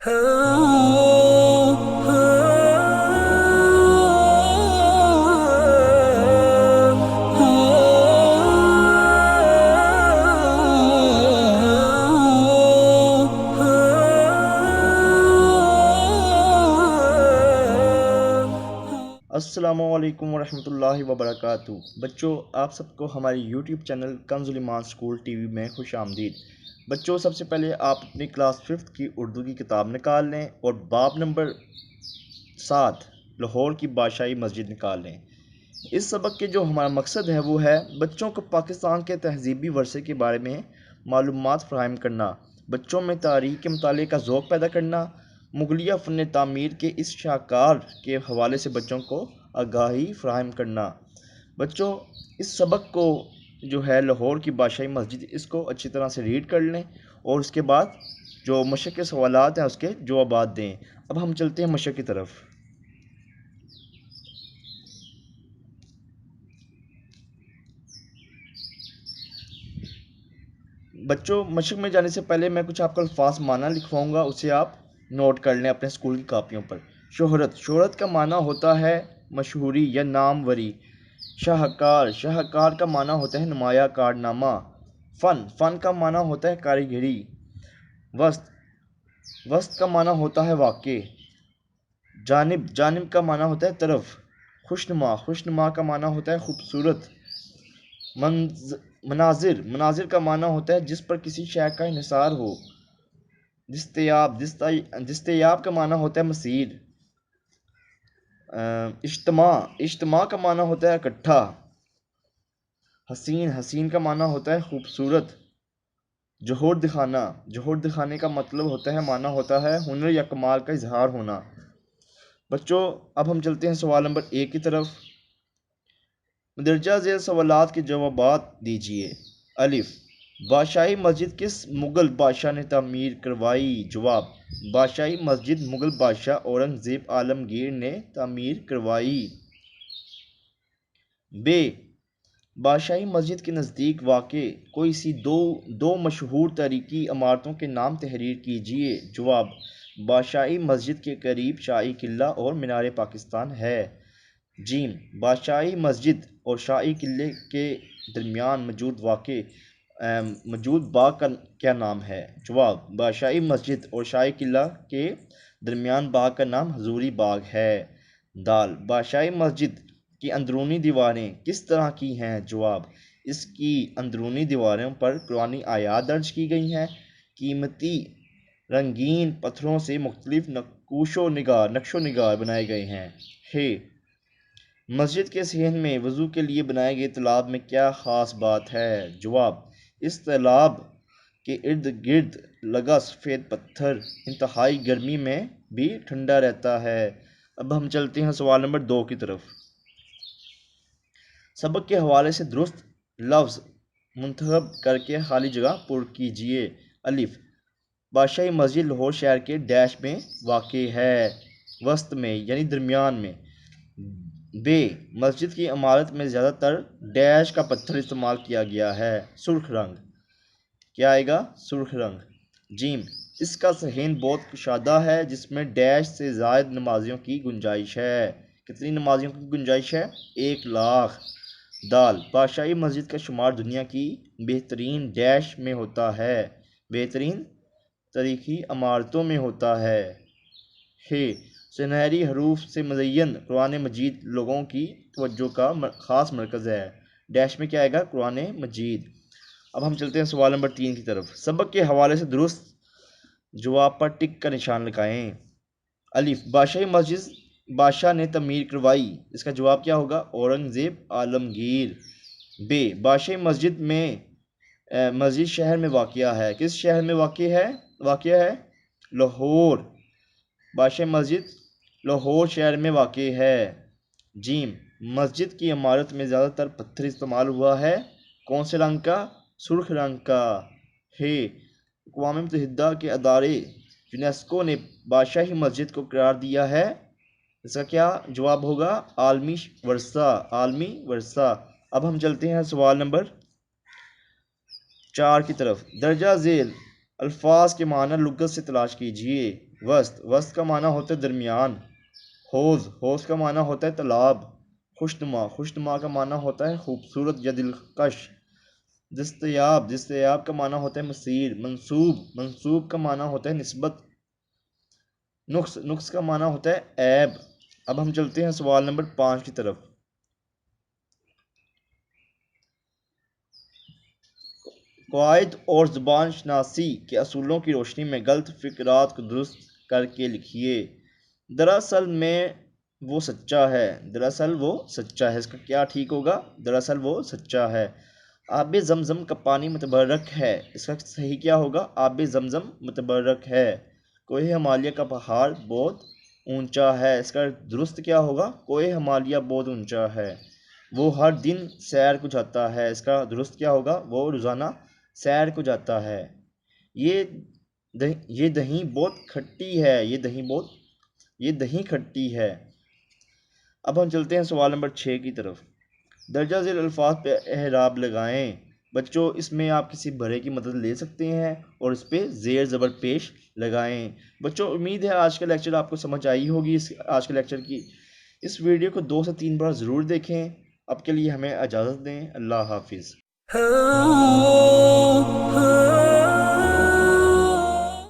السلام علیکم ورحمۃ اللہ وبرکاتہ۔ بچوں، آپ سب کو ہماری یوٹیوب چینل کنز الایمان اسکول ٹی وی میں خوش آمدید۔ بچوں، سب سے پہلے آپ اپنی کلاس 5 کی اردو کی کتاب نکال لیں اور باب نمبر 7 لاہور کی بادشاہی مسجد نکال لیں۔ اس سبق کے جو ہمارا مقصد ہے وہ ہے بچوں کو پاکستان کے تہذیبی ورثے کے بارے میں معلومات فراہم کرنا، بچوں میں تاریخ کے مطالعے کا ذوق پیدا کرنا، مغلیہ فن تعمیر کے اس شاہکار کے حوالے سے بچوں کو آگاہی فراہم کرنا۔ بچوں، اس سبق کو جو ہے لاہور کی بادشاہی مسجد، اس کو اچھی طرح سے ریڈ کر لیں اور اس کے بعد جو مشق کے سوالات ہیں اس کے جوابات دیں۔ اب ہم چلتے ہیں مشق کی طرف۔ بچوں، مشق میں جانے سے پہلے میں کچھ آپ کو الفاظ معنی لکھواؤں گا، اسے آپ نوٹ کر لیں اپنے اسکول کی کاپیوں پر۔ شہرت، شہرت کا معنی ہوتا ہے مشہوری یا ناموری۔ شاہکار، شاہکار کا معنی ہوتا ہے نمایاں کارنامہ۔ فن، فن کا معنی ہوتا ہے کاریگری۔ وسط، وسط کا معنی ہوتا ہے واقع۔ جانب، جانب کا معنی ہوتا ہے طرف۔ خوشنما، خوشنما کا معنی ہوتا ہے خوبصورت۔ مناظر، مناظر کا معنی ہوتا ہے جس پر کسی شے کا انحصار ہو۔ دستیاب، دستیاب کا معنی ہوتا ہے مسیر۔ اجتماع، اجتماع کا معنی ہوتا ہے اکٹھا۔ حسین، حسین کا معنی ہوتا ہے خوبصورت۔ جوہر دکھانا، جوہر دکھانے کا مطلب ہوتا ہے معنی ہوتا ہے ہنر یا کمال کا اظہار ہونا۔ بچوں، اب ہم چلتے ہیں سوال نمبر 1 کی طرف۔ مندرجہ ذیل سوالات کے جوابات دیجیے۔ الف، بادشاہی مسجد کس مغل بادشاہ نے تعمیر کروائی؟ جواب، بادشاہی مسجد مغل بادشاہ اورنگزیب عالمگیر نے تعمیر کروائی۔ ب، بادشاہی مسجد کے نزدیک واقع کوئی سی دو مشہور تاریخی عمارتوں کے نام تحریر کیجیے۔ جواب، بادشاہی مسجد کے قریب شاہی قلعہ اور مینار پاکستان ہے۔ ج، بادشاہی مسجد اور شاہی قلعے کے درمیان موجود باغ کا کیا نام ہے؟ جواب، بادشاہی مسجد اور شاہی قلعہ کے درمیان باغ کا نام حضوری باغ ہے۔ د، بادشاہی مسجد کی اندرونی دیواریں کس طرح کی ہیں؟ جواب، اس کی اندرونی دیواروں پر قرآنی آیات درج کی گئی ہیں، قیمتی رنگین پتھروں سے مختلف نقش و نگار بنائے گئے ہیں۔ ہ، مسجد کے صحن میں وضو کے لیے بنائے گئے تالاب میں کیا خاص بات ہے؟ جواب، اس تالاب کے ارد گرد لگا سفید پتھر انتہائی گرمی میں بھی ٹھنڈا رہتا ہے۔ اب ہم چلتے ہیں سوال نمبر 2 کی طرف۔ سبق کے حوالے سے درست لفظ منتخب کر کے خالی جگہ پر کیجیے۔ الف، بادشاہی مسجد لاہور شہر کے ڈیش میں واقع ہے، وسط میں یعنی درمیان میں۔ ب، مسجد کی عمارت میں زیادہ تر ڈیش کا پتھر استعمال کیا گیا ہے، سرخ رنگ۔ کیا آئے گا؟ سرخ رنگ۔ ج، اس کا صحن بہت کشادہ ہے جس میں ڈیش سے زائد نمازیوں کی گنجائش ہے۔ کتنی نمازیوں کی گنجائش ہے؟ 1,00,000۔ د، بادشاہی مسجد کا شمار دنیا کی بہترین ڈیش میں ہوتا ہے، بہترین تاریخی عمارتوں میں ہوتا ہے۔ ہ، سنہری حروف سے مزین قرآن مجید لوگوں کی توجہ کا خاص مرکز ہے، ڈیش میں کیا آئے گا؟ قرآن مجید۔ اب ہم چلتے ہیں سوال نمبر 3 کی طرف۔ سبق کے حوالے سے درست جواب پر ٹک کا نشان لگائیں۔ الف، بادشاہی مسجد بادشاہ نے تعمیر کروائی، اس کا جواب کیا ہوگا؟ اورنگزیب عالمگیر۔ ب، بادشاہی مسجد شہر میں واقع ہے، کس شہر میں واقع ہے؟ لاہور۔ بادشاہی مسجد لاہور شہر میں واقع ہے۔ ج، مسجد کی عمارت میں زیادہ تر پتھر استعمال ہوا ہے، کون سے رنگ کا؟ سرخ رنگ کا۔ ہ، اقوام متحدہ کے ادارے یونیسکو نے بادشاہی مسجد کو قرار دیا ہے، اس کا کیا جواب ہوگا؟ عالمی ورثہ، عالمی ورثہ۔ اب ہم چلتے ہیں سوال نمبر 4 کی طرف۔ درجہ ذیل الفاظ کے معنی لغت سے تلاش کیجیے۔ وسط، وسط کا معنی ہوتا ہے درمیان۔ حوض، حوض کا معنی ہوتا ہے تالاب۔ خوشنما، خوشنما کا معنی ہوتا ہے خوبصورت یا دلکش۔ دستیاب، دستیاب کا معنی ہوتا ہے مسیر۔ منسوب، منسوب کا معنی ہوتا ہے نسبت۔ نقص، نقص کا معنی ہوتا ہے عیب۔ اب ہم چلتے ہیں سوال نمبر 5 کی طرف۔ قواعد اور زبان شناسی کے اصولوں کی روشنی میں غلط فقرات کو درست کر کے لکھیے۔ دراصل میں وہ سچا ہے، دراصل وہ سچا ہے، اس کا کیا ٹھیک ہوگا؟ دراصل وہ سچا ہے۔ آب زمزم کا پانی متبرک ہے، اس کا صحیح کیا ہوگا؟ آب زمزم متبرک ہے۔ کوہ ہمالیہ کا پہاڑ بہت اونچا ہے، اس کا درست کیا ہوگا؟ کوہ ہمالیہ بہت اونچا ہے۔ وہ ہر دن سیر کو جاتا ہے، اس کا درست کیا ہوگا؟ وہ روزانہ سیر کو جاتا ہے۔ یہ دہی بہت کھٹی ہے، یہ دہی کھٹی ہے۔ اب ہم چلتے ہیں سوال نمبر 6 کی طرف۔ درجہ ذیل الفاظ پہ اعراب لگائیں۔ بچوں اس میں آپ کسی بڑے کی مدد لے سکتے ہیں اور اس پہ زیر زبر پیش لگائیں۔ بچوں امید ہے آج کا لیکچر آپ کو سمجھ آئی ہوگی۔ آج کے لیکچر کی اس ویڈیو کو 2 سے 3 بار ضرور دیکھیں۔ اب کے لیے ہمیں اجازت دیں۔ اللہ حافظ۔